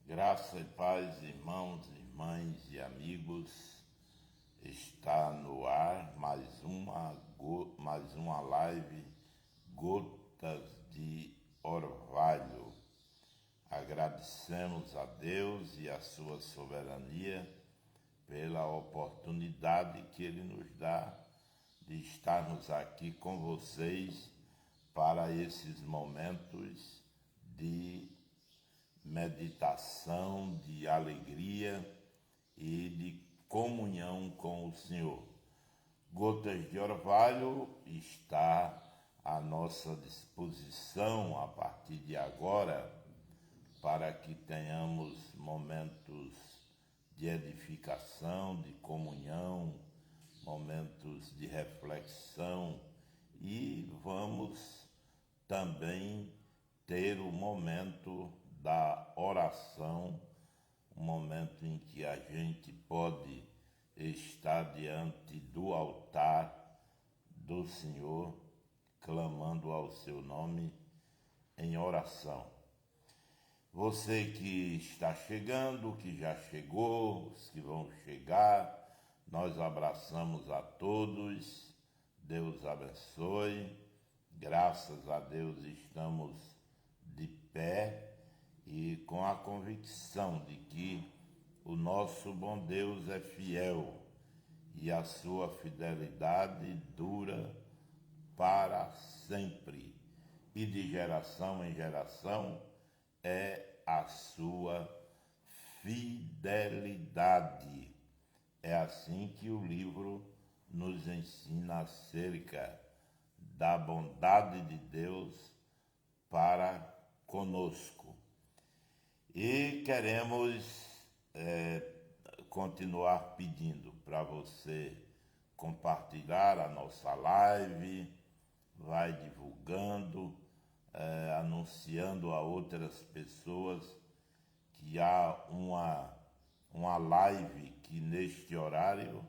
Graça e paz, irmãos, irmãs e amigos. Está no ar mais uma live Gotas de Orvalho. Agradecemos a Deus e a sua soberania pela oportunidade que Ele nos dá de estarmos aqui com vocês para esses momentos de meditação, de alegria e de comunhão com o Senhor. Gotas de Orvalho está à nossa disposição a partir de agora para que tenhamos momentos de edificação, de comunhão, momentos de reflexão e vamos também ter o momento da oração, um momento em que a gente pode estar diante do altar do Senhor, clamando ao seu nome em oração. Você que está chegando, que já chegou, os que vão chegar, nós abraçamos a todos, Deus abençoe, graças a Deus estamos de pé e com a convicção de que o nosso bom Deus é fiel e a sua fidelidade dura para sempre e de geração em geração é a sua fidelidade. É assim que o livro nos ensina acerca da bondade de Deus para conosco. E queremos continuar pedindo para você compartilhar a nossa live, vai divulgando, anunciando a outras pessoas que há uma live que neste horário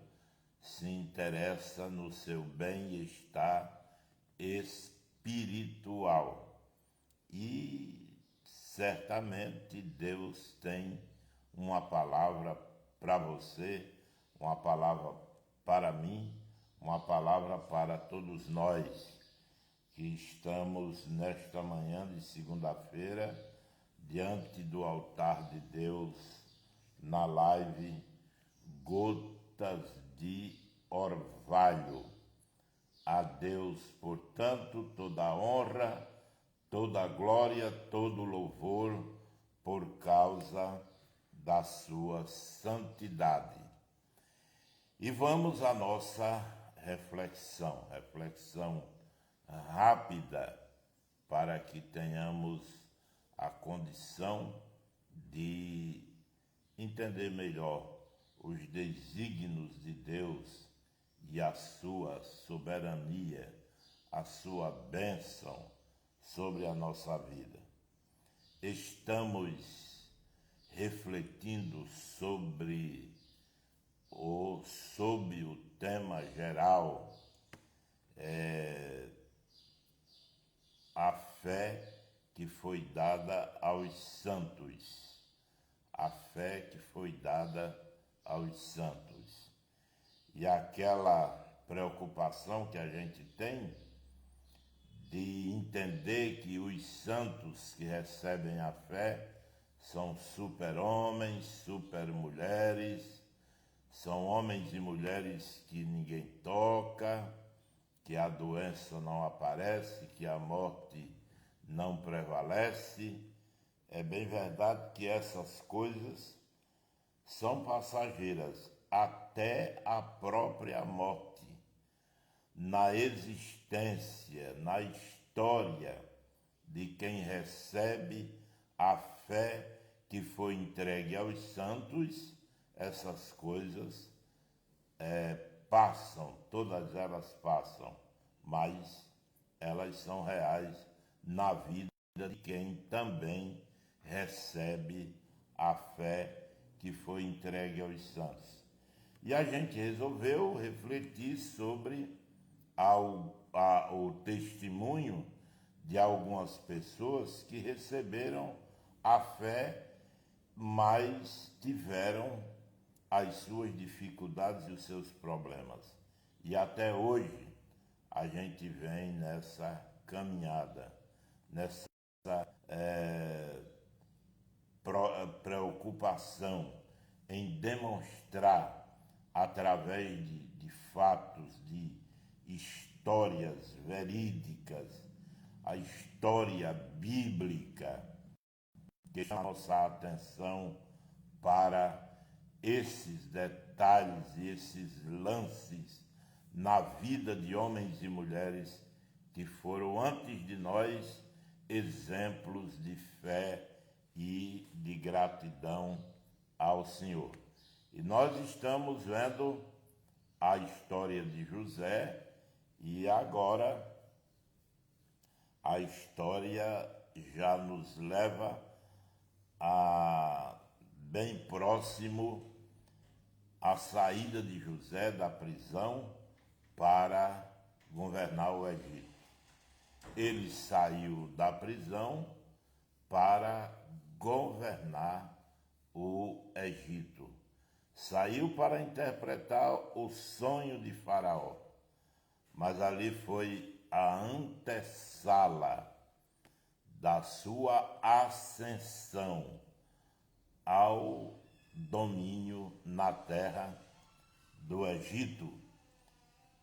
se interessa no seu bem-estar espiritual. E certamente Deus tem uma palavra para você, uma palavra para mim, uma palavra para todos nós que estamos nesta manhã de segunda-feira diante do altar de Deus na live Gotas de Orvalho. A Deus, portanto, toda a honra, toda a glória, todo o louvor por causa da sua santidade. E vamos à nossa reflexão rápida para que tenhamos a condição de entender melhor os desígnios de Deus e a sua soberania, a sua bênção sobre a nossa vida. Estamos refletindo sobre o tema geral, a fé que foi dada aos santos. A fé que foi dada aos santos. E aquela preocupação que a gente tem de entender que os santos que recebem a fé são super-homens, super-mulheres, são homens e mulheres que ninguém toca, que a doença não aparece, que a morte não prevalece. É bem verdade que essas coisas são passageiras, até a própria morte. Na existência, na história de quem recebe a fé que foi entregue aos santos, essas coisas passam, todas elas passam, mas elas são reais na vida de quem também recebe a fé que foi entregue aos santos. E a gente resolveu refletir sobre o testemunho de algumas pessoas que receberam a fé mas tiveram as suas dificuldades e os seus problemas. E até hoje a gente vem nessa caminhada, nessa preocupação em demonstrar através de fatos, de histórias verídicas, a história bíblica, que chama nossa atenção para esses detalhes e esses lances na vida de homens e mulheres que foram antes de nós exemplos de fé e de gratidão ao Senhor. E nós estamos vendo a história de José e agora a história já nos leva a bem próximo à saída de José da prisão para governar o Egito. Ele saiu da prisão para governar o Egito. Saiu para interpretar o sonho de Faraó, mas ali foi a antessala da sua ascensão ao domínio na terra do Egito.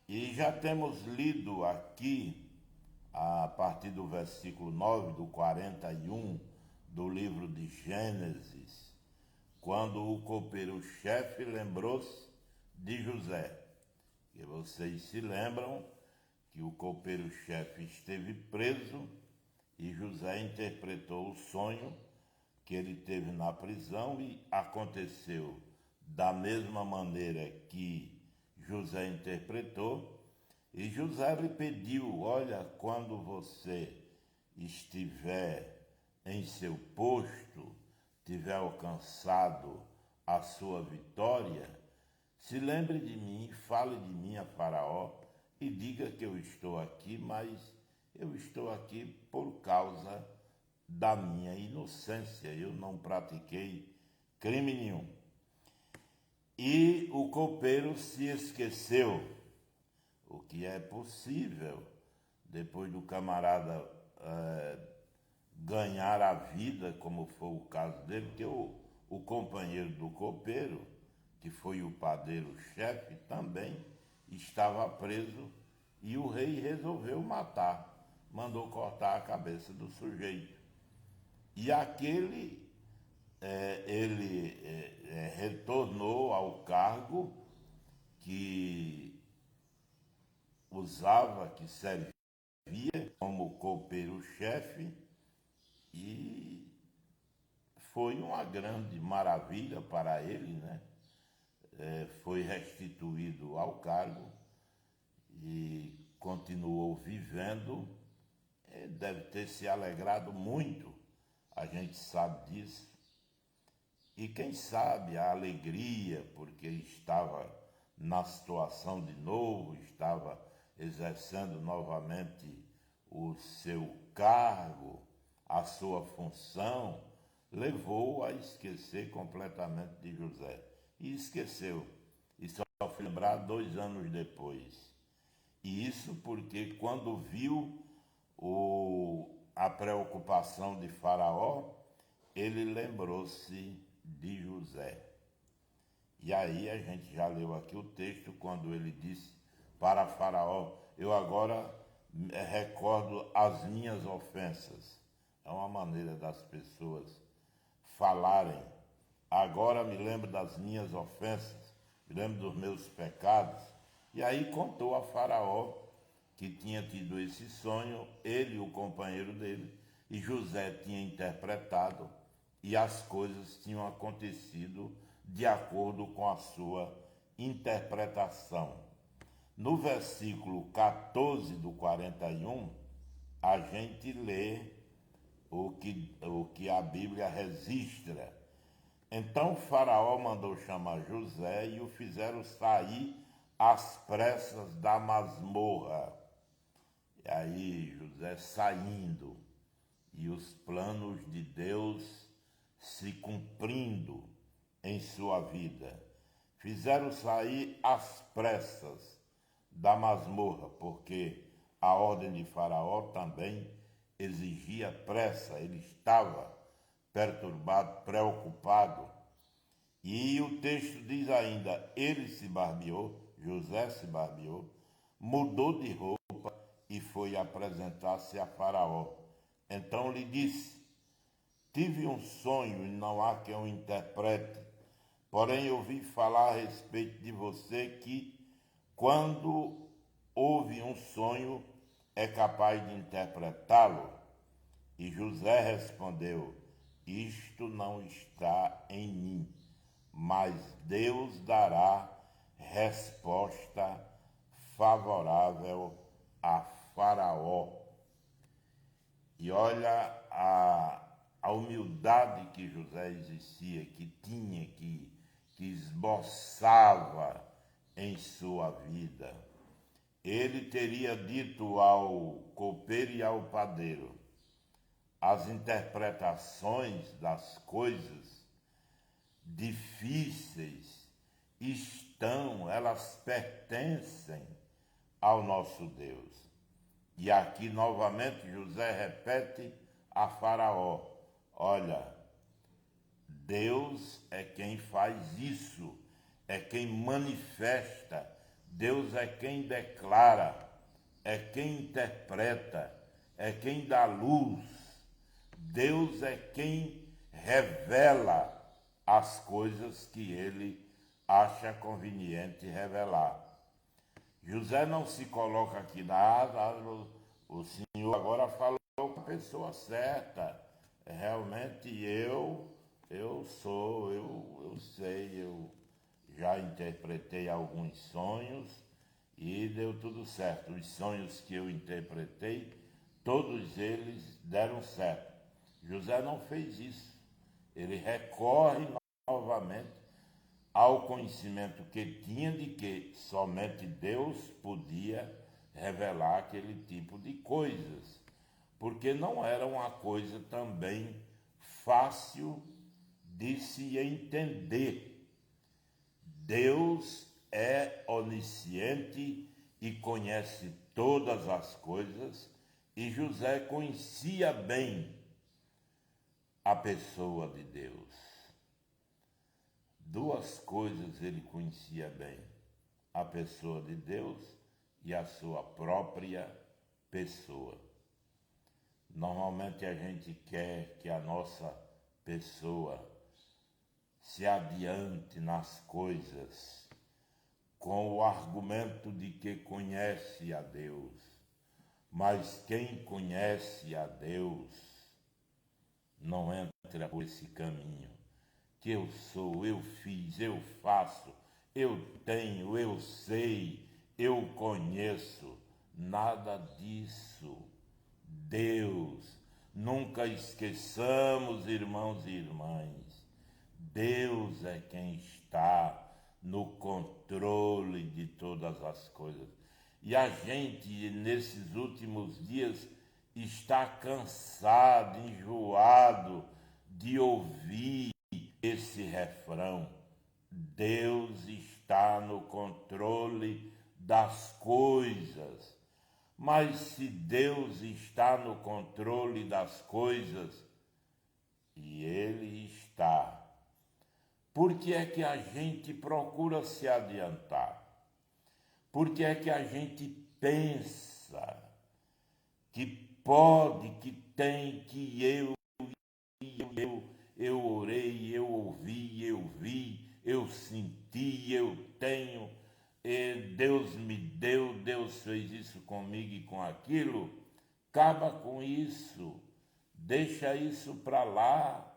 E já temos lido aqui, a partir do versículo 9 do 41 do livro de Gênesis, quando o copeiro-chefe lembrou-se de José. E vocês se lembram que o copeiro-chefe esteve preso e José interpretou o sonho que ele teve na prisão e aconteceu da mesma maneira que José interpretou. E José lhe pediu: olha, quando você estiver em seu posto, tiver alcançado a sua vitória, se lembre de mim, fale de mim a Faraó e diga que eu estou aqui, mas eu estou aqui por causa da minha inocência, eu não pratiquei crime nenhum. E o copeiro se esqueceu, o que é possível depois do camarada ganhar a vida, como foi o caso dele, que o companheiro do copeiro, que foi o padeiro-chefe, também estava preso e o rei resolveu matar, mandou cortar a cabeça do sujeito. E aquele, retornou ao cargo que usava, que servia como copeiro-chefe, e foi uma grande maravilha para ele, né? Foi restituído ao cargo e continuou vivendo. Deve ter se alegrado muito, a gente sabe disso. E quem sabe a alegria, porque estava na situação de novo, estava exercendo novamente o seu cargo, a sua função, levou a esquecer completamente de José. E esqueceu. E só foi lembrar 2 anos depois. E isso porque quando viu a preocupação de Faraó, ele lembrou-se de José. E aí a gente já leu aqui o texto quando ele disse para Faraó: eu agora recordo as minhas ofensas. É uma maneira das pessoas falarem: agora me lembro das minhas ofensas, me lembro dos meus pecados. E aí contou a Faraó que tinha tido esse sonho, ele e o companheiro dele, e José tinha interpretado, e as coisas tinham acontecido de acordo com a sua interpretação. No versículo 14 do 41, a gente lê o que a Bíblia registra. Então Faraó mandou chamar José e o fizeram sair às pressas da masmorra. E aí José saindo, e os planos de Deus se cumprindo em sua vida. Fizeram sair às pressas da masmorra, porque a ordem de Faraó também exigia pressa. Ele estava perturbado, preocupado. E o texto diz ainda, ele se barbeou, José se barbeou, mudou de roupa e foi apresentar-se a Faraó. Então lhe disse, tive um sonho e não há quem o interprete, porém ouvi falar a respeito de você que, quando ouve um sonho, é capaz de interpretá-lo. E José respondeu, isto não está em mim, mas Deus dará resposta favorável a Faraó. E olha a humildade que José exercia, que tinha, que esboçava em sua vida. Ele teria dito ao copeiro e ao padeiro, as interpretações das coisas difíceis elas pertencem ao nosso Deus. E aqui novamente José repete a Faraó, olha, Deus é quem faz isso, é quem manifesta, Deus é quem declara, é quem interpreta, é quem dá luz, Deus é quem revela as coisas que ele acha conveniente revelar. José não se coloca aqui o Senhor agora falou com a pessoa certa. Realmente eu sei, eu já interpretei alguns sonhos e deu tudo certo. Os sonhos que eu interpretei, todos eles deram certo. José não fez isso. Ele recorre novamente ao conhecimento que tinha de que somente Deus podia revelar aquele tipo de coisas, porque não era uma coisa também fácil de se entender. Deus é onisciente e conhece todas as coisas, e José conhecia bem a pessoa de Deus. Duas coisas ele conhecia bem, a pessoa de Deus e a sua própria pessoa. Normalmente a gente quer que a nossa pessoa se adiante nas coisas com o argumento de que conhece a Deus. Mas quem conhece a Deus não entra por esse caminho. Que eu sou, eu fiz, eu faço, eu tenho, eu sei, eu conheço. Nada disso. Deus, nunca esqueçamos, irmãos e irmãs, Deus é quem está no controle de todas as coisas. E a gente, nesses últimos dias, está cansado, enjoado de ouvir esse refrão: Deus está no controle das coisas. Mas se Deus está no controle das coisas, e Ele está, por que é que a gente procura se adiantar? Por que é que a gente pensa que pode, que tem, que eu orei, eu ouvi, eu vi, eu senti, eu tenho, Deus me deu, Deus fez isso comigo e com aquilo? Acaba com isso, deixa isso para lá,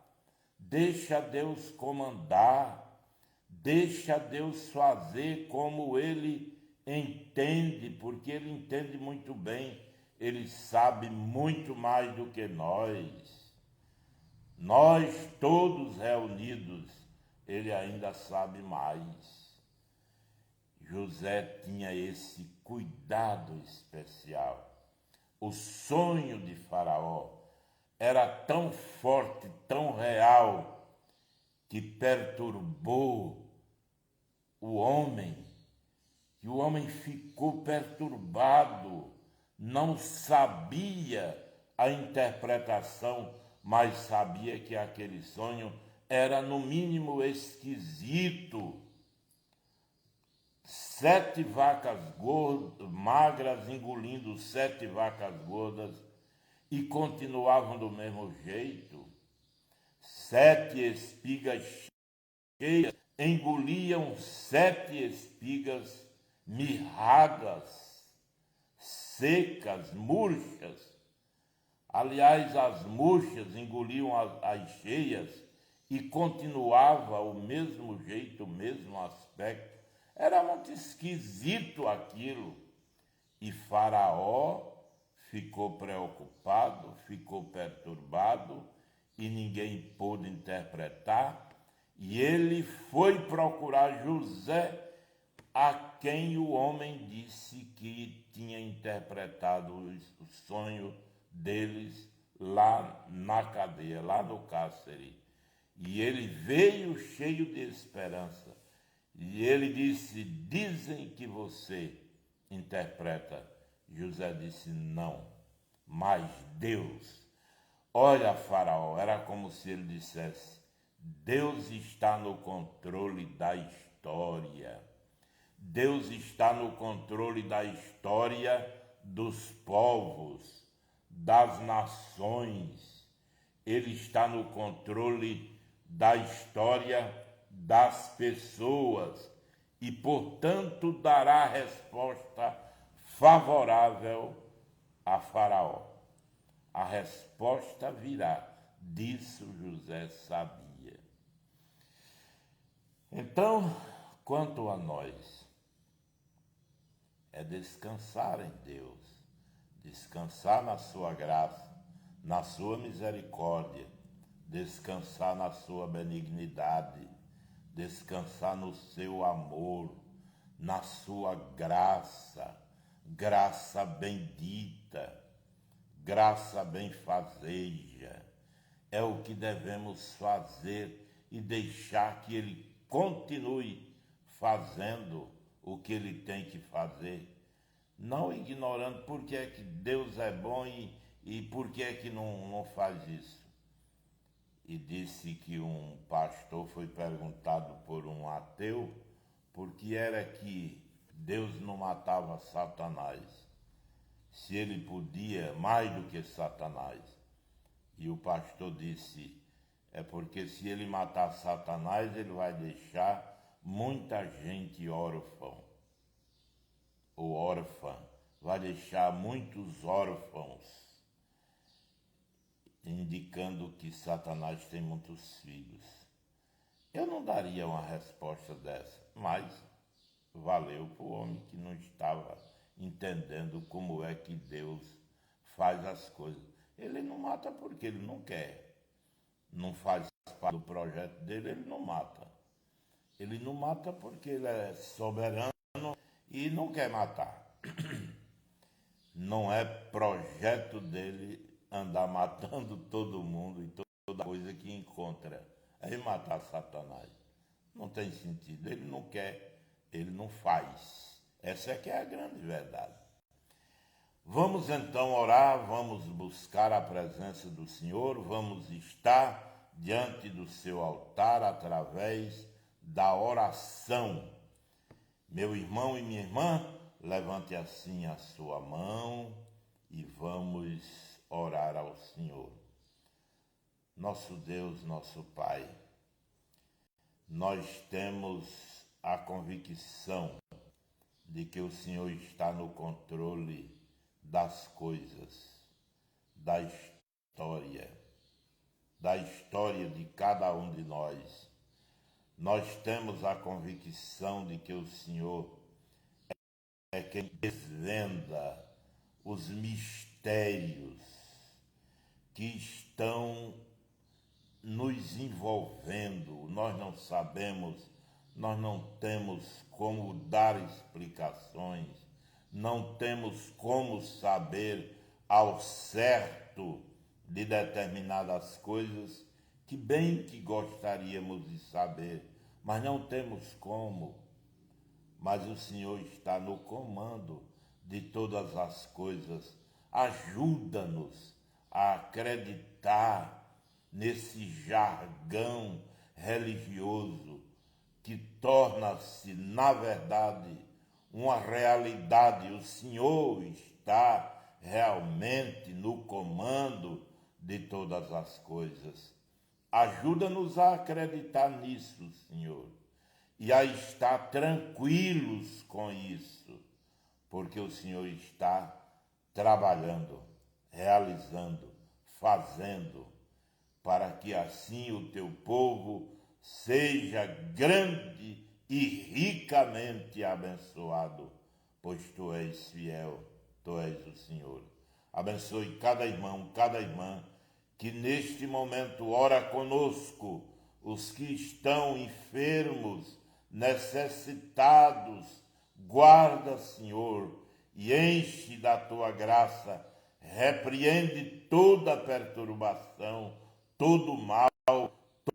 deixa Deus comandar, deixa Deus fazer como Ele entende, porque Ele entende muito bem, Ele sabe muito mais do que nós. Nós todos reunidos, Ele ainda sabe mais. José tinha esse cuidado especial. O sonho de Faraó era tão forte, tão real, que perturbou o homem, que o homem ficou perturbado, não sabia a interpretação, mas sabia que aquele sonho era no mínimo esquisito. 7 vacas magras engolindo 7 vacas gordas e continuavam do mesmo jeito. 7 espigas cheias engoliam 7 espigas mirradas, secas, murchas. Aliás, as murchas engoliam as cheias e continuava o mesmo jeito, o mesmo aspecto. Era muito esquisito aquilo. E Faraó ficou preocupado, ficou perturbado e ninguém pôde interpretar. E ele foi procurar José, a quem o homem disse que tinha interpretado o sonho deles lá na cadeia, lá no cárcere. E ele veio cheio de esperança. E ele disse: dizem que você interpreta. José disse: não, mas Deus. Olha, Faraó, era como se ele dissesse: Deus está no controle da história. Deus está no controle da história dos povos, das nações. Ele está no controle da história das pessoas e, portanto, dará resposta favorável a Faraó. A resposta virá, disso José sabia. Então, quanto a nós, é descansar em Deus, descansar na sua graça, na sua misericórdia, descansar na sua benignidade, descansar no seu amor, na sua graça, graça bendita, graça benfazeja. É o que devemos fazer e deixar que Ele continue fazendo o que Ele tem que fazer, não ignorando por que é que Deus é bom e por que é que não faz isso. E disse que um pastor foi perguntado por um ateu por que era que Deus não matava Satanás, se ele podia mais do que Satanás. E o pastor disse: é porque se ele matar Satanás, ele vai deixar muita gente órfã, ou órfã, vai deixar muitos órfãos, indicando que Satanás tem muitos filhos. Eu não daria uma resposta dessa, mas valeu para o homem que não estava entendendo como é que Deus faz as coisas. Ele não mata porque ele não quer, não faz parte do projeto dele, ele não mata. Ele não mata porque ele é soberano e não quer matar. Não é projeto dele andar matando todo mundo e toda coisa que encontra. Aí matar Satanás. Não tem sentido. Ele não quer, ele não faz. Essa é que é a grande verdade. Vamos então orar, vamos buscar a presença do Senhor, vamos estar diante do seu altar através da oração. Meu irmão e minha irmã, levante assim a sua mão e vamos orar ao Senhor. Nosso Deus, nosso Pai, nós temos a convicção de que o Senhor está no controle das coisas, da história de cada um de nós. Nós temos a convicção de que o Senhor é quem desvenda os mistérios que estão nos envolvendo. Nós não sabemos, nós não temos como dar explicações, não temos como saber ao certo de determinadas coisas que bem que gostaríamos de saber, mas não temos como. Mas o Senhor está no comando de todas as coisas. Ajuda-nos a acreditar nesse jargão religioso que torna-se, na verdade, uma realidade. O Senhor está realmente no comando de todas as coisas. Ajuda-nos a acreditar nisso, Senhor, e a estar tranquilos com isso, porque o Senhor está trabalhando, realizando, fazendo, para que assim o teu povo seja grande e ricamente abençoado, pois tu és fiel, tu és o Senhor. Abençoe cada irmão, cada irmã que neste momento ora conosco, os que estão enfermos, necessitados, guarda, Senhor, e enche da tua graça, repreende toda perturbação, todo mal,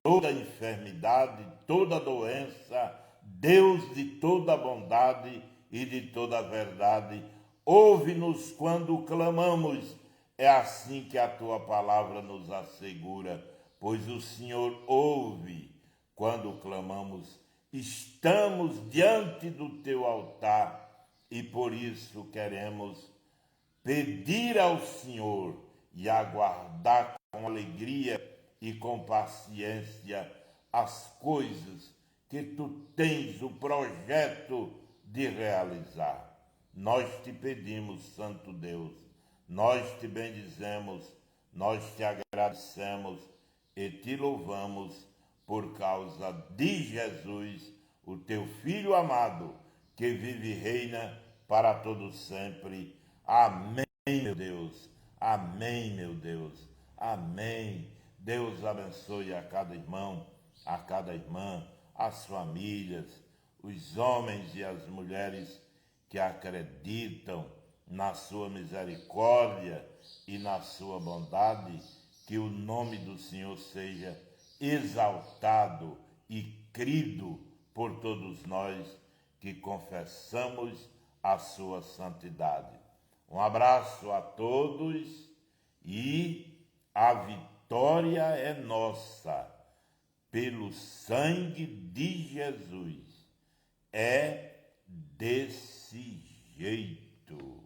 toda enfermidade, toda doença. Deus de toda bondade e de toda verdade, ouve-nos quando clamamos. É assim que a tua palavra nos assegura, pois o Senhor ouve quando clamamos. Estamos diante do teu altar e por isso queremos pedir ao Senhor e aguardar com alegria e com paciência as coisas que tu tens o projeto de realizar. Nós te pedimos, Santo Deus, nós te bendizemos, nós te agradecemos e te louvamos por causa de Jesus, o teu Filho amado, que vive e reina para todos sempre. Amém, meu Deus. Amém, meu Deus. Amém. Deus abençoe a cada irmão, a cada irmã, as famílias, os homens e as mulheres que acreditam na sua misericórdia e na sua bondade. Que o nome do Senhor seja exaltado e crido por todos nós que confessamos a sua santidade. Um abraço a todos e a vitória é nossa pelo sangue de Jesus. É desse jeito.